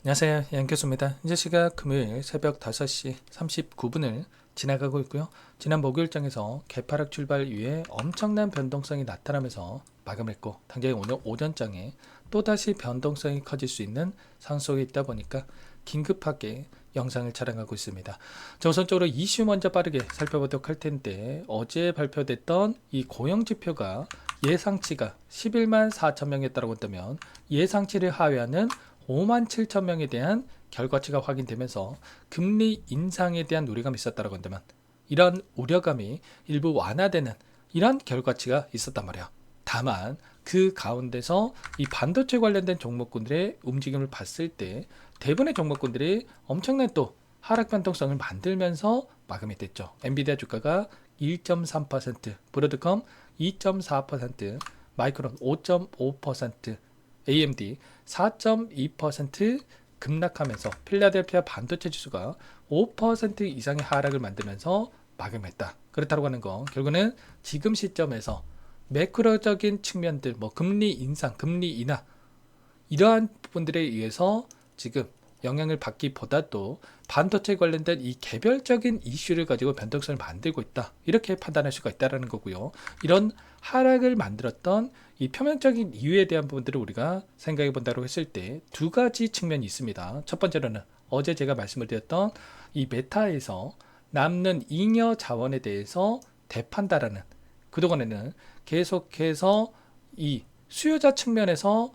안녕하세요. 양교수입니다. 현재 시각 금요일 새벽 5시 39분을 지나가고 있고요. 지난 목요일장에서 개파락 출발 이후에 엄청난 변동성이 나타나면서 마감했고, 당장 오늘 오전장에 또다시 변동성이 커질 수 있는 상속에 있다 보니까 긴급하게 영상을 촬영하고 있습니다. 자, 우선적으로 이슈 먼저 빠르게 살펴보도록 할 텐데, 어제 발표됐던 이 고용지표가 예상치가 11만 4천 명이었다고 한다면 예상치를 하회하는 5만 7천 명에 대한 결과치가 확인되면서 금리 인상에 대한 우려감이 있었다고 한다면, 이런 우려감이 일부 완화되는 이런 결과치가 있었단 말이야. 다만 그 가운데서 이 반도체 관련된 종목군들의 움직임을 봤을 때 대부분의 종목군들이 엄청난 또 하락 변동성을 만들면서 마감이 됐죠. 엔비디아 주가가 1.3%, 브로드컴 2.4%, 마이크론 5.5%, AMD 4.2% 급락하면서 필라델피아 반도체 지수가 5% 이상의 하락을 만들면서 마감했다. 그렇다고 하는 건 결국은 지금 시점에서 매크로적인 측면들, 뭐 금리 인상, 금리 인하, 이러한 부분들에 의해서 지금 영향을 받기보다도 반도체 관련된 이 개별적인 이슈를 가지고 변동성을 만들고 있다, 이렇게 판단할 수가 있다는 거고요. 이런 하락을 만들었던 이 표면적인 이유에 대한 부분들을 우리가 생각해 본다고 했을 때 두 가지 측면이 있습니다. 첫 번째로는 어제 제가 말씀을 드렸던 이 메타에서 남는 잉여 자원에 대해서 대판다라는, 그동안에는 계속해서 이 수요자 측면에서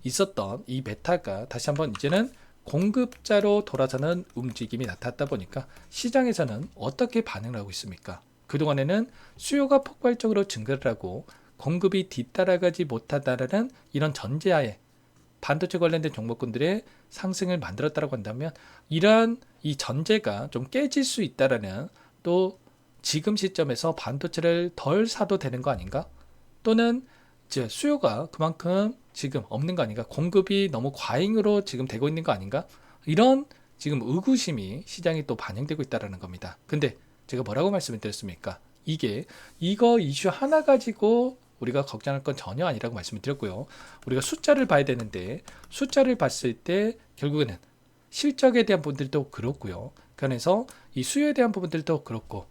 있었던 이 메타가 다시 한번 이제는 공급자로 돌아서는 움직임이 나타났다 보니까 시장에서는 어떻게 반응을 하고 있습니까? 그동안에는 수요가 폭발적으로 증가를 하고 공급이 뒤따라가지 못하다라는 이런 전제하에 반도체 관련된 종목군들의 상승을 만들었다고 한다면, 이러한 이 전제가 좀 깨질 수 있다라는, 또 지금 시점에서 반도체를 덜 사도 되는 거 아닌가? 또는 이제 수요가 그만큼 지금 없는 거 아닌가? 공급이 너무 과잉으로 지금 되고 있는 거 아닌가? 이런 지금 의구심이 시장에 또 반영되고 있다는 겁니다. 근데 제가 뭐라고 말씀을 드렸습니까? 이거 이슈 하나 가지고 우리가 걱정할 건 전혀 아니라고 말씀을 드렸고요. 우리가 숫자를 봐야 되는데, 숫자를 봤을 때 결국에는 실적에 대한 부분들도 그렇고요. 그래서 이 수요에 대한 부분들도 그렇고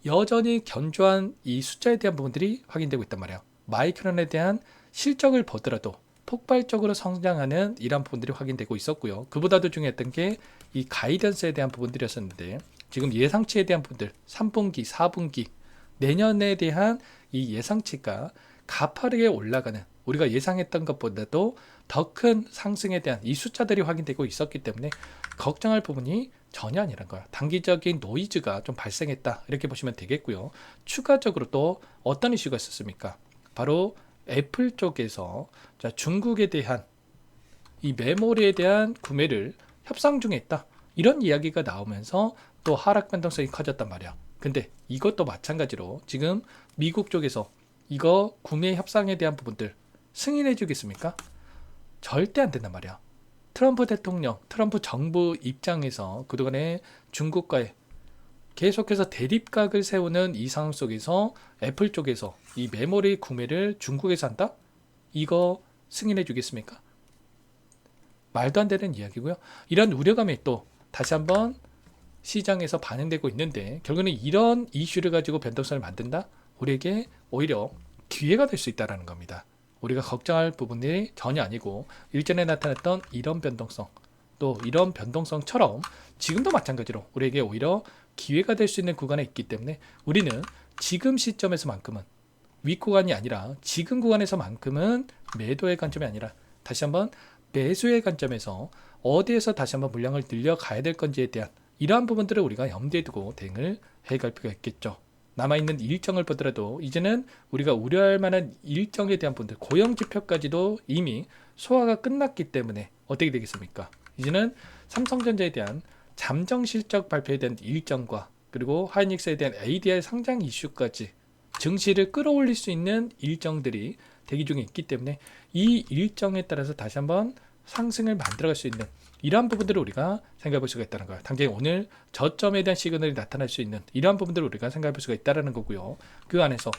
여전히 견조한 이 숫자에 대한 부분들이 확인되고 있단 말이에요. 마이크론에 대한 실적을 보더라도 폭발적으로 성장하는 이런 부분들이 확인되고 있었고요. 그보다도 중요했던 게 이 가이던스에 대한 부분들이었었는데, 지금 예상치에 대한 부분들, 3분기, 4분기, 내년에 대한 이 예상치가 가파르게 올라가는, 우리가 예상했던 것보다도 더 큰 상승에 대한 이 숫자들이 확인되고 있었기 때문에 걱정할 부분이 전혀 아니란 거야. 단기적인 노이즈가 좀 발생했다, 이렇게 보시면 되겠고요. 추가적으로 또 어떤 이슈가 있었습니까? 바로 애플 쪽에서 중국에 대한 이 메모리에 대한 구매를 협상 중에 있다, 이런 이야기가 나오면서 또 하락 변동성이 커졌단 말이야. 근데 이것도 마찬가지로 지금 미국 쪽에서 이거 구매 협상에 대한 부분들 승인해 주겠습니까? 절대 안 된단 말이야. 트럼프 대통령, 트럼프 정부 입장에서 그동안에 중국과의 계속해서 대립각을 세우는 이 상황 속에서 애플 쪽에서 이 메모리 구매를 중국에서 한다? 이거 승인해 주겠습니까? 말도 안 되는 이야기고요. 이런 우려감이 또 다시 한번 시장에서 반영되고 있는데, 결국은 이런 이슈를 가지고 변동성을 만든다? 우리에게 오히려 기회가 될 수 있다는 겁니다. 우리가 걱정할 부분이 전혀 아니고, 일전에 나타났던 이런 변동성, 또 이런 변동성처럼 지금도 마찬가지로 우리에게 오히려 기회가 될 수 있는 구간에 있기 때문에, 우리는 지금 시점에서만큼은 윗구간이 아니라 지금 구간에서만큼은 매도의 관점이 아니라 다시 한번 매수의 관점에서 어디에서 다시 한번 물량을 늘려가야 될 건지에 대한 이러한 부분들을 우리가 염두에 두고 대응을 해갈 필요가 있겠죠. 남아있는 일정을 보더라도 이제는 우리가 우려할 만한 일정에 대한 부분들, 고용지표까지도 이미 소화가 끝났기 때문에 어떻게 되겠습니까? 이제는 삼성전자에 대한 잠정 실적 발표에 대한 일정과, 그리고 하이닉스에 대한 ADR 상장 이슈까지 증시를 끌어올릴 수 있는 일정들이 대기 중에 있기 때문에 이 일정에 따라서 다시 한번 상승을 만들어갈 수 있는 이러한 부분들을 우리가 생각해 볼 수가 있다는 거예요. 당장 오늘 저점에 대한 시그널이 나타날 수 있는 이러한 부분들을 우리가 생각해 볼 수가 있다는 거고요. 그 안에서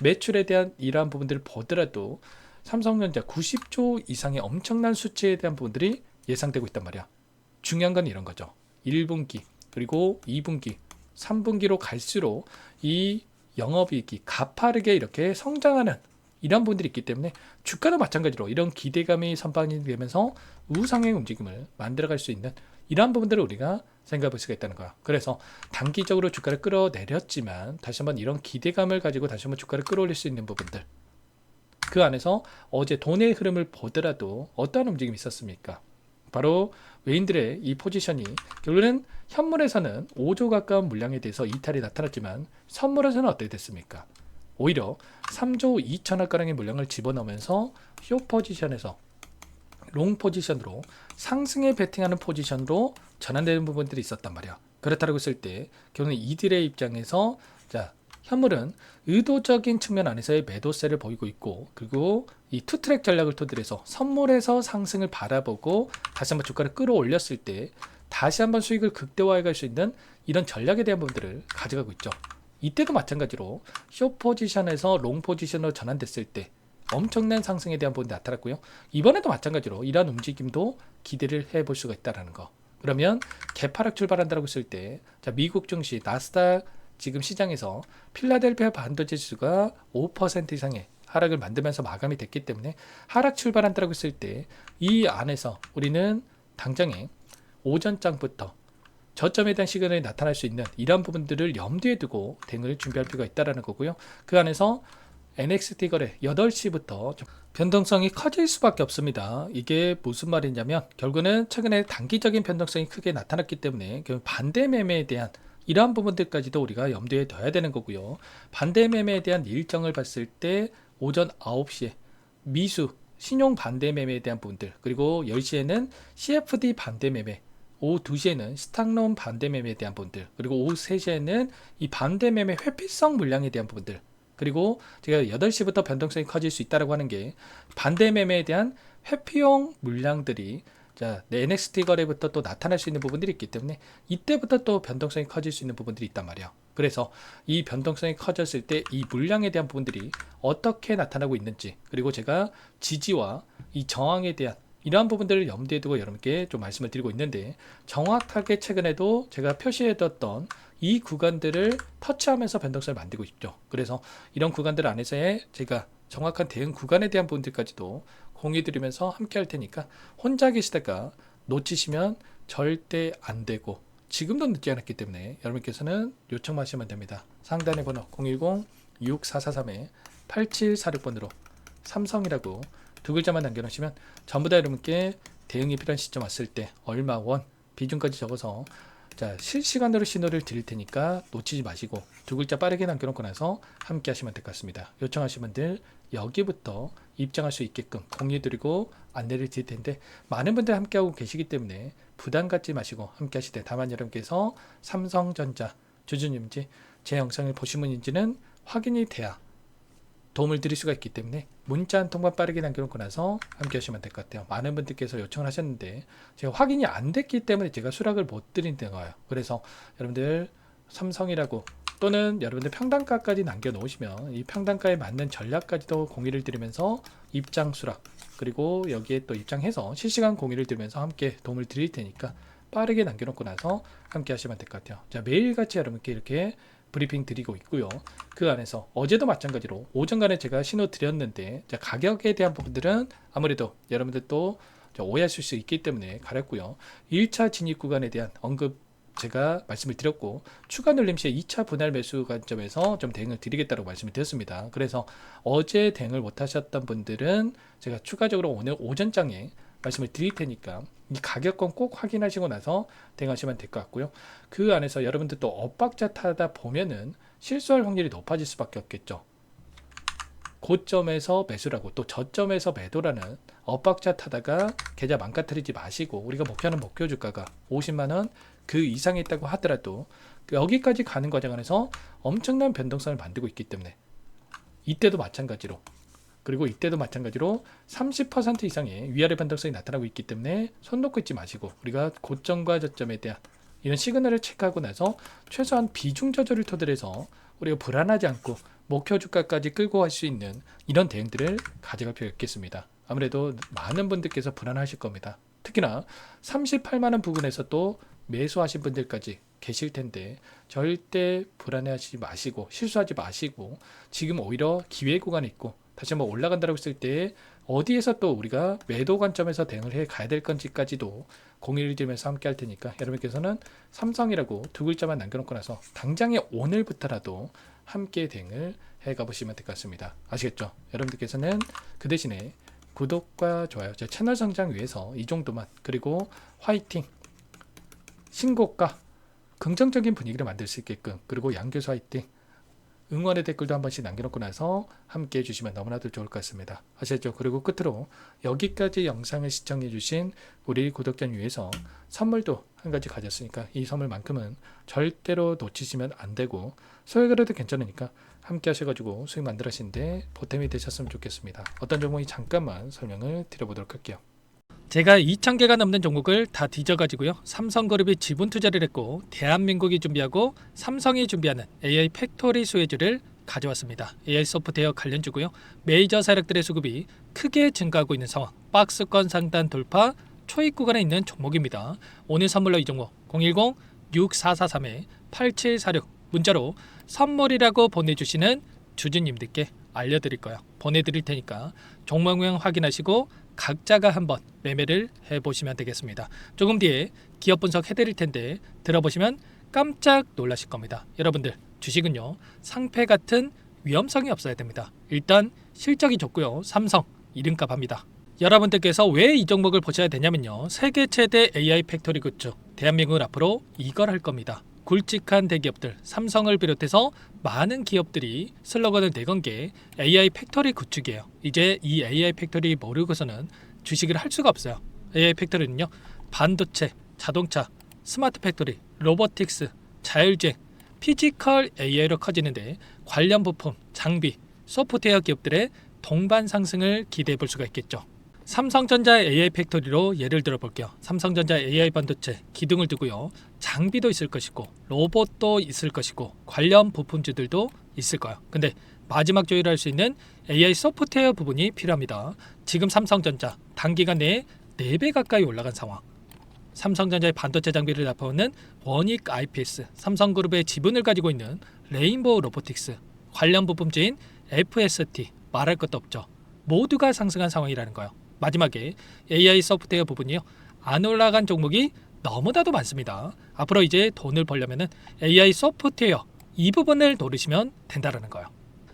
매출에 대한 이러한 부분들을 보더라도 삼성전자 90조 이상의 엄청난 수치에 대한 부분들이 예상되고 있단 말이야. 중요한 건 이런 거죠. 1분기 그리고 2분기 3분기로 갈수록 이 영업이익이 가파르게 이렇게 성장하는 이런 분들이 있기 때문에 주가도 마찬가지로 이런 기대감이 선반이 되면서 우상향 움직임을 만들어갈 수 있는 이러한 부분들을 우리가 생각해 볼 수가 있다는 거야. 그래서 단기적으로 주가를 끌어내렸지만 다시 한번 이런 기대감을 가지고 다시 한번 주가를 끌어올릴 수 있는 부분들, 그 안에서 어제 돈의 흐름을 보더라도 어떠한 움직임이 있었습니까? 바로 외인들의 이 포지션이 결국은 현물에서는 5조 가까운 물량에 대해서 이탈이 나타났지만 선물에서는 어떻게 됐습니까? 오히려 3조 2천억가량의 물량을 집어넣으면서 쇼 포지션에서 롱 포지션으로 상승에 베팅하는 포지션으로 전환되는 부분들이 있었단 말이야. 그렇다고 했을 때 결국은 이들의 입장에서 자, 현물은 의도적인 측면 안에서의 매도세를 보이고 있고, 그리고 이 투트랙 전략을 토대로 해서 선물에서 상승을 바라보고 다시 한번 주가를 끌어올렸을 때 다시 한번 수익을 극대화해 갈 수 있는 이런 전략에 대한 부분들을 가져가고 있죠. 이때도 마찬가지로 숏 포지션에서 롱 포지션으로 전환됐을 때 엄청난 상승에 대한 부분이 나타났고요. 이번에도 마찬가지로 이러한 움직임도 기대를 해볼 수가 있다는 거. 그러면 개파락 출발한다고 했을 때 자, 미국 증시 나스닥 지금 시장에서 필라델피아 반도체 지수가 5% 이상의 하락을 만들면서 마감이 됐기 때문에 하락 출발한다고 했을 때 이 안에서 우리는 당장에 오전장부터 저점에 대한 시그널이 나타날 수 있는 이러한 부분들을 염두에 두고 대응을 준비할 필요가 있다는 거고요. 그 안에서 NXT 거래 8시부터 변동성이 커질 수밖에 없습니다. 이게 무슨 말이냐면 결국은 최근에 단기적인 변동성이 크게 나타났기 때문에 반대 매매에 대한 이러한 부분들까지도 우리가 염두에 둬야 되는 거고요. 반대 매매에 대한 일정을 봤을 때 오전 9시에 미수 신용 반대 매매에 대한 부분들, 그리고 10시에는 CFD 반대 매매, 오후 2시에는 스탁론 반대 매매에 대한 부분들, 그리고 오후 3시에는 이 반대 매매 회피성 물량에 대한 부분들, 그리고 제가 8시부터 변동성이 커질 수 있다고 하는 게 반대 매매에 대한 회피용 물량들이 자, NXT 거래부터 또 나타날 수 있는 부분들이 있기 때문에 이때부터 또 변동성이 커질 수 있는 부분들이 있단 말이에요. 그래서 이 변동성이 커졌을 때 이 물량에 대한 부분들이 어떻게 나타나고 있는지, 그리고 제가 지지와 이 저항에 대한 이러한 부분들을 염두에 두고 여러분께 좀 말씀을 드리고 있는데, 정확하게 최근에도 제가 표시해뒀던 이 구간들을 터치하면서 변동성을 만들고 있죠. 그래서 이런 구간들 안에서의 제가 정확한 대응 구간에 대한 부분들까지도 공유드리면서 함께 할 테니까 혼자 계시다가 놓치시면 절대 안 되고, 지금도 늦지 않았기 때문에 여러분께서는 요청하시면 됩니다. 상단의 번호 010-6443-8746번으로 삼성이라고 두 글자만 남겨놓으시면 전부 다 여러분께 대응이 필요한 시점 왔을 때 얼마 원 비중까지 적어서 자, 실시간으로 신호를 드릴 테니까 놓치지 마시고 두 글자 빠르게 남겨놓고 나서 함께 하시면 될 것 같습니다. 요청하신 분들 여기부터 입장할 수 있게끔 공유드리고 안내를 드릴 텐데, 많은 분들 함께하고 계시기 때문에 부담 갖지 마시고 함께 하실 때, 다만 여러분께서 삼성전자 주주님인지 제 영상을 보신 분인지는 확인이 돼야 도움을 드릴 수가 있기 때문에 문자 한 통만 빠르게 남겨놓고 나서 함께 하시면 될 것 같아요. 많은 분들께서 요청을 하셨는데 제가 확인이 안 됐기 때문에 제가 수락을 못 드린 거예요. 그래서 여러분들 삼성이라고 또는 여러분들 평단가까지 남겨놓으시면 이 평단가에 맞는 전략까지도 공유를 드리면서 입장 수락, 그리고 여기에 또 입장해서 실시간 공유를 드리면서 함께 도움을 드릴 테니까 빠르게 남겨놓고 나서 함께 하시면 될 것 같아요. 자, 매일같이 여러분께 이렇게 브리핑 드리고 있고요. 그 안에서 어제도 마찬가지로 오전간에 제가 신호 드렸는데, 자, 가격에 대한 부분들은 아무래도 여러분들 또 오해하실 수 있기 때문에 가렸고요. 1차 진입 구간에 대한 언급 제가 말씀을 드렸고, 추가 눌림 시에 2차 분할 매수 관점에서 좀 대응을 드리겠다고 말씀을 드렸습니다. 그래서 어제 대응을 못 하셨던 분들은 제가 추가적으로 오늘 오전장에 말씀을 드릴 테니까 이 가격권 꼭 확인하시고 나서 대응하시면 될 것 같고요. 그 안에서 여러분들 또 엇박자 타다 보면은 실수할 확률이 높아질 수밖에 없겠죠. 고점에서 매수라고 또 저점에서 매도라는 엇박자 타다가 계좌 망가뜨리지 마시고, 우리가 목표하는 목표 주가가 50만원 그 이상이 있다고 하더라도 여기까지 가는 과정 안에서 엄청난 변동성을 만들고 있기 때문에 이때도 마찬가지로, 그리고 이때도 마찬가지로 30% 이상의 위아래 변동성이 나타나고 있기 때문에 손 놓고 있지 마시고, 우리가 고점과 저점에 대한 이런 시그널을 체크하고 나서 최소한 비중 조절을 토대로 해서 우리가 불안하지 않고 목표 주가까지 끌고 갈 수 있는 이런 대응들을 가져갈 필요가 있겠습니다. 아무래도 많은 분들께서 불안하실 겁니다. 특히 특히나 38만원 부근에서 또 매수하신 분들까지 계실 텐데 절대 불안해하지 마시고 실수하지 마시고 지금 오히려 기회 구간이 있고 다시 한번 올라간다고 했을 때 어디에서 또 우리가 매도 관점에서 대응을 해 가야 될 건지까지도 공유를 드리면서 함께 할 테니까 여러분께서는 삼성이라고 두 글자만 남겨놓고 나서 당장에 오늘부터라도 함께 대응을 해 가보시면 될 것 같습니다. 아시겠죠? 여러분들께서는 그 대신에 구독과 좋아요, 제 채널 성장 위해서 이 정도만, 그리고 화이팅, 신고가, 긍정적인 분위기를 만들 수 있게끔, 그리고 양교수 화이팅, 응원의 댓글도 한 번씩 남겨놓고 나서 함께 해주시면 너무나도 좋을 것 같습니다. 아시겠죠? 그리고 끝으로 여기까지 영상을 시청해주신 우리 구독자님 위해서 선물도 한 가지 가졌으니까 이 선물만큼은 절대로 놓치시면 안 되고 소액으로도 괜찮으니까 함께 하셔가지고 수익 만들어 하시는데 보탬이 되셨으면 좋겠습니다. 어떤 종목이 잠깐만 설명을 드려보도록 할게요. 제가 2,000개가 넘는 종목을 다 뒤져가지고요. 삼성그룹이 지분 투자를 했고 대한민국이 준비하고 삼성이 준비하는 AI 팩토리 수혜주를 가져왔습니다. AI 소프트웨어 관련주고요. 메이저 세력들의 수급이 크게 증가하고 있는 상황, 박스권 상단 돌파 초입 구간에 있는 종목입니다. 오늘 선물로 이 종목 010-6443-8746 문자로 선물이라고 보내주시는 주주님들께 알려드릴 거예요. 보내드릴 테니까 종목명 확인하시고 각자가 한번 매매를 해보시면 되겠습니다. 조금 뒤에 기업 분석 해드릴 텐데 들어보시면 깜짝 놀라실 겁니다. 여러분들 주식은요 상패 같은 위험성이 없어야 됩니다. 일단 실적이 좋고요. 삼성 이름값 합니다. 여러분들께서 왜 이 종목을 보셔야 되냐면요. 세계 최대 AI 팩토리 굿즈 대한민국은 앞으로 이걸 할 겁니다. 굵직한 대기업들 삼성을 비롯해서 많은 기업들이 슬로건을 내건 게 AI 팩토리 구축이에요. 이제 이 AI 팩토리 모르고서는 주식을 할 수가 없어요. AI 팩토리는요 반도체, 자동차, 스마트 팩토리, 로보틱스, 자율주행, 피지컬 AI로 커지는데 관련 부품, 장비, 소프트웨어 기업들의 동반 상승을 기대해 볼 수가 있겠죠. 삼성전자 AI 팩토리로 예를 들어 볼게요. 삼성전자 AI 반도체 기둥을 두고요. 장비도 있을 것이고 로봇도 있을 것이고 관련 부품주들도 있을 거예요. 근데 마지막 조율할 수 있는 AI 소프트웨어 부분이 필요합니다. 지금 삼성전자 단기간 내에 4배 가까이 올라간 상황. 삼성전자의 반도체 장비를 납품하는 원익 IPS, 삼성그룹의 지분을 가지고 있는 레인보우 로보틱스, 관련 부품주인 FST 말할 것도 없죠. 모두가 상승한 상황이라는 거예요. 마지막에 AI 소프트웨어 부분이요. 안 올라간 종목이 너무나도 많습니다. 앞으로 이제 돈을 벌려면 AI 소프트웨어 이 부분을 노리시면 된다는 거예요.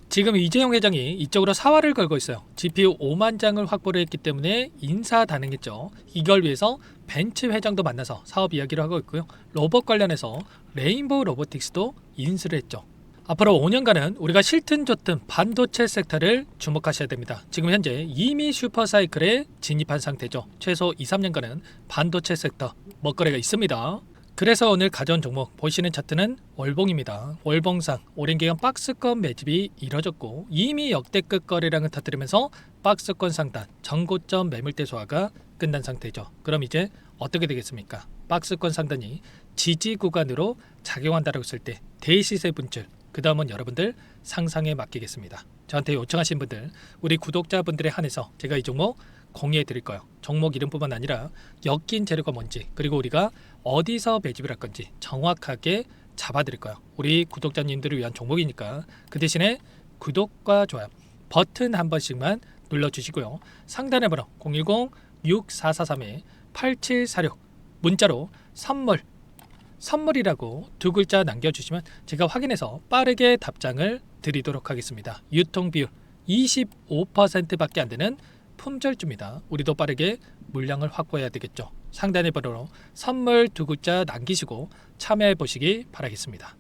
지금 이재용 회장이 이쪽으로 사활을 걸고 있어요. GPU 5만 장을 확보를 했기 때문에 인사단행했죠. 이걸 위해서 벤츠 회장도 만나서 사업 이야기를 하고 있고요. 로봇 관련해서 레인보우 로보틱스도 인수를 했죠. 앞으로 5년간은 우리가 싫든 좋든 반도체 섹터를 주목하셔야 됩니다. 지금 현재 이미 슈퍼사이클에 진입한 상태죠. 최소 2, 3년간은 반도체 섹터 먹거리가 있습니다. 그래서 오늘 가져온 종목 보시는 차트는 월봉입니다. 월봉상 오랜 기간 박스권 매집이 이뤄졌고 이미 역대급 거래량을 터뜨리면서 박스권 상단 전고점 매물대 소화가 끝난 상태죠. 그럼 이제 어떻게 되겠습니까? 박스권 상단이 지지 구간으로 작용한다고 했을 때 대시세 분출, 그 다음은 여러분들 상상에 맡기겠습니다. 저한테 요청하신 분들, 우리 구독자분들에 한해서 제가 이 종목 공유해 드릴 거예요. 종목 이름뿐만 아니라 엮인 재료가 뭔지, 그리고 우리가 어디서 매집을 할 건지 정확하게 잡아 드릴 거예요. 우리 구독자님들을 위한 종목이니까 그 대신에 구독과 좋아요 버튼 한 번씩만 눌러주시고요. 상단의 번호 010-6443-8746 문자로 선물이라고 두 글자 남겨주시면 제가 확인해서 빠르게 답장을 드리도록 하겠습니다. 유통비율 25%밖에 안 되는 품절주입니다. 우리도 빠르게 물량을 확보해야 되겠죠. 상단의 번호로 선물 두 글자 남기시고 참여해 보시기 바라겠습니다.